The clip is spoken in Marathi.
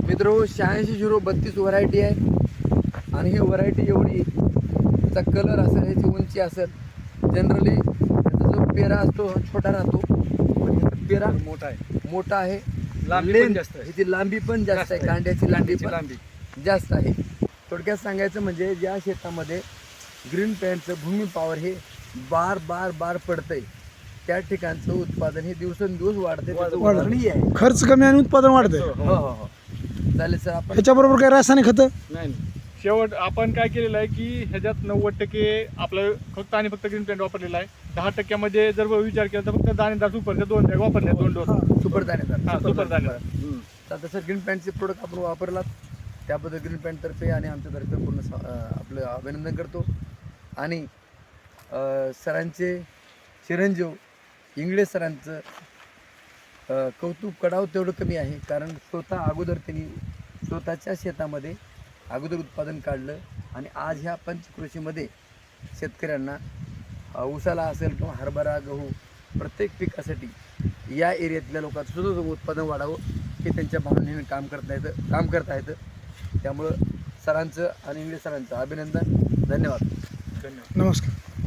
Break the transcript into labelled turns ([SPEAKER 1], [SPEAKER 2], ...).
[SPEAKER 1] मित्रो 86-0-32 व्हरायटी आहे आणि ही व्हरायटी एवढी त्याचा कलर असेल, ह्याची उंची असेल, जनरली त्याचा जो पेरा असतो छोटा राहतो, पण ह्याचा पेरा मोठा आहे,
[SPEAKER 2] लांबी पण जास्त आहे.
[SPEAKER 1] ह्याची लांबी पण जास्त आहे, कांड्याची लांबी पण जास्त आहे. थोडक्यात सांगायचं म्हणजे ज्या शेतामध्ये ग्रीन पॅन्टचं भूमी पॉवर हे बार पडतंय त्या ठिकाणचं उत्पादन हे दिवसेंदिवस वाढते, त्याचं उदाहरण हे आहे.
[SPEAKER 3] खर्च कमी आणि उत्पादन वाढतंय.
[SPEAKER 1] हो. चालेल सर, आपण
[SPEAKER 3] ह्याच्याबरोबर काही रासायनिक खतं
[SPEAKER 2] नाही शेवट आपण काय केलेलं आहे की ह्याच्यात 90% आपलं फक्त आणि फक्त ग्रीन प्लॅन्ट वापरलेला आहे. 10% जर विचार केला तर फक्त दाणेदार सुपरचे 2 बॅग वापरले, 2 डोस
[SPEAKER 1] सुपर दाणेदार.
[SPEAKER 2] सुपर दाणेदार.
[SPEAKER 1] तर तसं ग्रीन पॅन्टचे प्रोडक्ट आपण वापरलात त्याबद्दल ग्रीन पॅन्टतर्फे आणि आमच्यातर्फे पूर्ण आपलं अभिनंदन करतो. आणि सरांचे चिरंजीव इंगळे सरांचं कौतुक करावं तेवढं कमी आहे, कारण स्वतः अगोदर त्यांनी स्वतःच्या शेतामध्ये अगोदर उत्पादन काढलं आणि आज ह्या पंचकृषीमध्ये शेतकऱ्यांना ऊसाला असेल किंवा हरभरा गहू प्रत्येक पिकासाठी या एरियातल्या लोकांचं सुद्धा उत्पादन वाढावं हे त्यांच्या भावनेने काम करता येतं. त्यामुळं सरांचं आणि इंगळे सरांचं अभिनंदन. धन्यवाद.
[SPEAKER 3] नमस्कार.